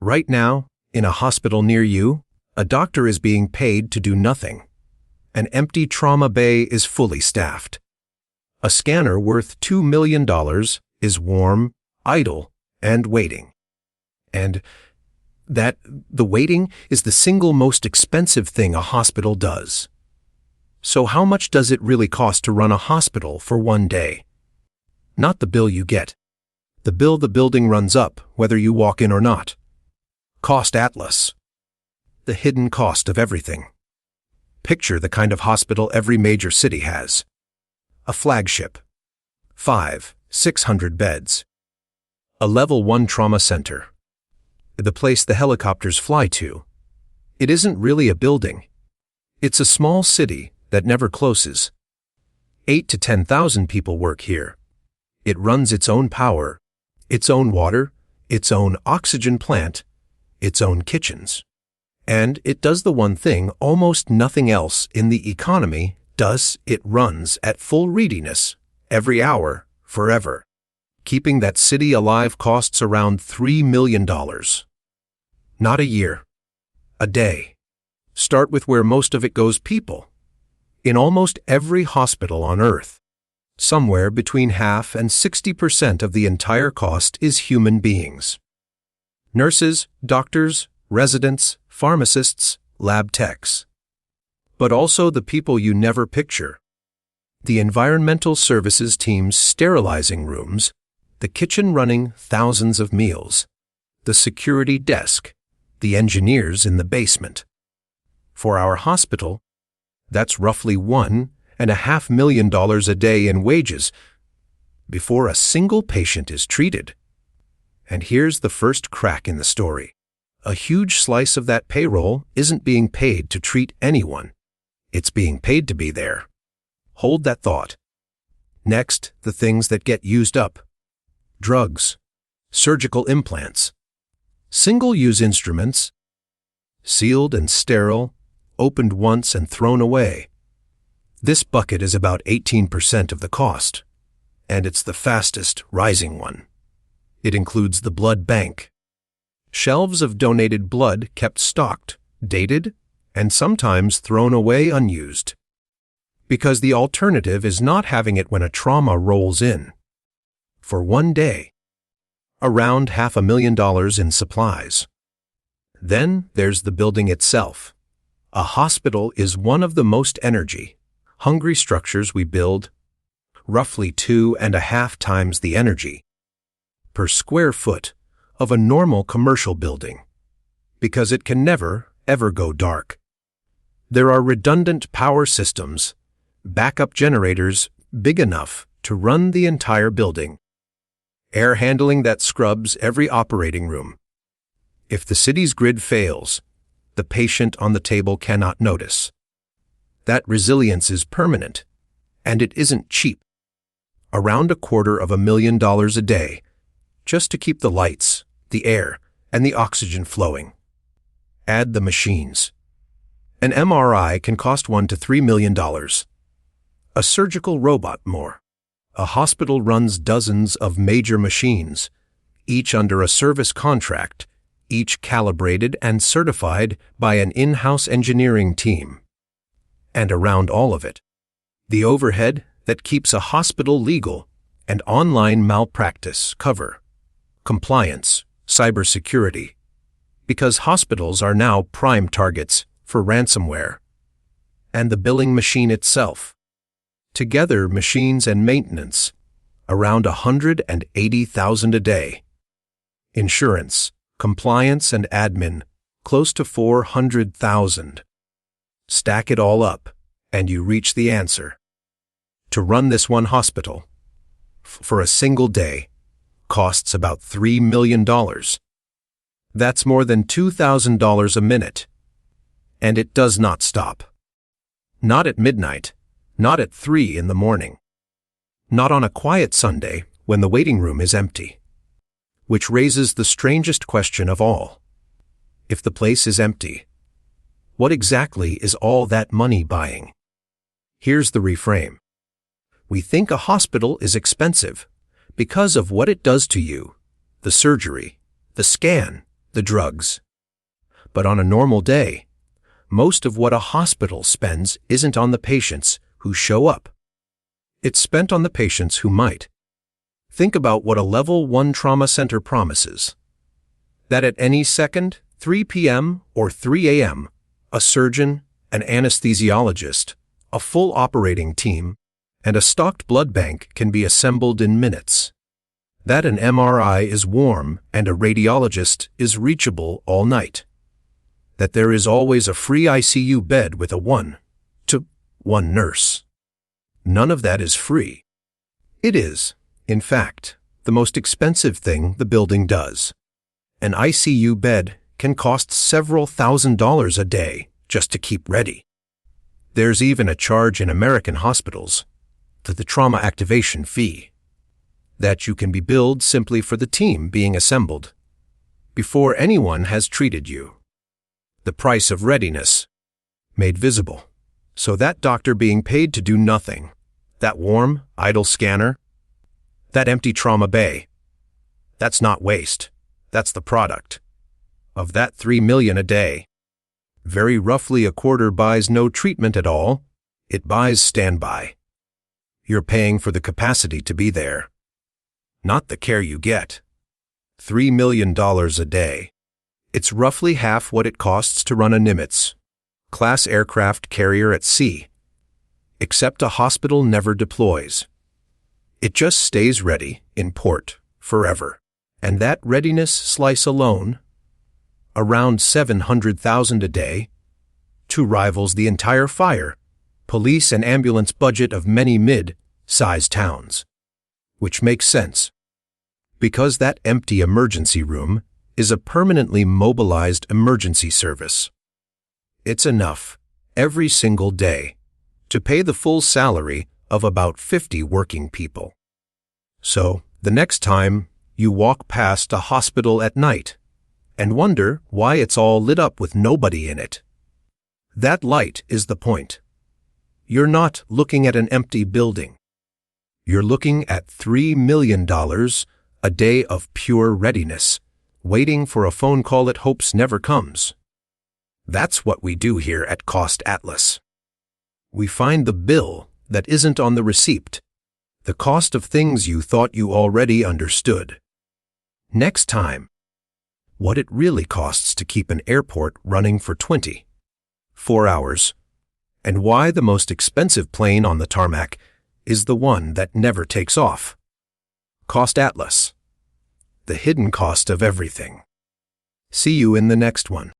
Right now, in a hospital near you, a doctor is being paid to do nothing. An empty trauma bay is fully staffed. A scanner worth $2 million is warm, idle, and waiting. And the waiting is the single most expensive thing a hospital does. So how much does it really cost to run a hospital for one day? Not the bill you get. The bill the building runs up, whether you walk in or not. Cost Atlas. The hidden cost of everything. Picture the kind of hospital every major city has. A flagship. 500-600 beds. A level 1 trauma center. The place the helicopters fly to. It isn't really a building. It's a small city that never closes. 8,000 to 10,000 people work here. It runs its own power, its own water, its own oxygen plant, its own kitchens. And it does the one thing almost nothing else in the economy does. It runs at full readiness, every hour, forever. Keeping that city alive costs around $3 million. Not a year. A day. Start with where most of it goes: people. In almost every hospital on Earth, somewhere between half and 60% of the entire cost is human beings. Nurses, doctors, residents, pharmacists, lab techs. But also the people you never picture. The environmental services teams sterilizing rooms, the kitchen running thousands of meals, the security desk, the engineers in the basement. For our hospital, that's roughly $1.5 million a day in wages before a single patient is treated. And here's the first crack in the story. A huge slice of that payroll isn't being paid to treat anyone. It's being paid to be there. Hold that thought. Next, the things that get used up. Drugs, surgical implants, single-use instruments, sealed and sterile, opened once and thrown away. This bucket is about 18% of the cost, and it's the fastest rising one. It includes the blood bank. Shelves of donated blood kept stocked, dated, and sometimes thrown away unused. Because the alternative is not having it when a trauma rolls in. For one day, around $500,000 in supplies. Then there's the building itself. A hospital is one of the most energy-hungry structures we build, roughly 2.5 times the energy per square foot of a normal commercial building, because it can never, ever go dark. There are redundant power systems, backup generators big enough to run the entire building, air handling that scrubs every operating room. If the city's grid fails, the patient on the table cannot notice. That resilience is permanent, and it isn't cheap. Around $250,000 a day, just to keep the lights, the air, and the oxygen flowing. Add the machines. An MRI can cost $1 to $3 million. A surgical robot more. A hospital runs dozens of major machines, each under a service contract, each calibrated and certified by an in-house engineering team. And around all of it, the overhead that keeps a hospital legal and online malpractice cover, compliance, cybersecurity, because hospitals are now prime targets for ransomware, and the billing machine itself. Together, machines and maintenance, around $180,000 a day. Insurance, compliance and admin, close to $400,000. Stack it all up, and you reach the answer. To run this one hospital, for a single day, costs about $3 million. That's more than $2,000 a minute. And it does not stop. Not at midnight, not at 3 in the morning. Not on a quiet Sunday when the waiting room is empty. Which raises the strangest question of all. If the place is empty, what exactly is all that money buying? Here's the reframe. We think a hospital is expensive because of what it does to you, the surgery, the scan, the drugs. But on a normal day, most of what a hospital spends isn't on the patients who show up. It's spent on the patients who might. Think about what a level 1 trauma center promises. That at any second, 3 p.m. or 3 a.m., a surgeon, an anesthesiologist, a full operating team, and a stocked blood bank can be assembled in minutes. That an MRI is warm and a radiologist is reachable all night. That there is always a free ICU bed with a 1-to-1 nurse. None of that is free. It is, in fact, the most expensive thing the building does. An ICU bed can cost several $1,000s a day just to keep ready. There's even a charge in American hospitals, the trauma activation fee, that you can be billed simply for the team being assembled, before anyone has treated you. The price of readiness, made visible, so that doctor being paid to do nothing, that warm, idle scanner, that empty trauma bay, that's not waste, that's the product of that $3 million a day. Very roughly, a quarter buys no treatment at all, it buys standby. You're paying for the capacity to be there, not the care you get. $3 million a day. It's roughly half what it costs to run a Nimitz-class aircraft carrier at sea. Except a hospital never deploys. It just stays ready in port forever. And that readiness slice alone, around $700,000 a day, rivals the entire fire, police and ambulance budget of many mid-sized towns. Which makes sense, because that empty emergency room is a permanently mobilized emergency service. It's enough, every single day, to pay the full salary of about 50 working people. So, the next time you walk past a hospital at night and wonder why it's all lit up with nobody in it, that light is the point. You're not looking at an empty building. You're looking at $3 million a day of pure readiness, waiting for a phone call it hopes never comes. That's what we do here at Cost Atlas. We find the bill that isn't on the receipt, the cost of things you thought you already understood. Next time, what it really costs to keep an airport running for 24 hours, and why the most expensive plane on the tarmac is the one that never takes off. Cost Atlas. The hidden cost of everything. See you in the next one.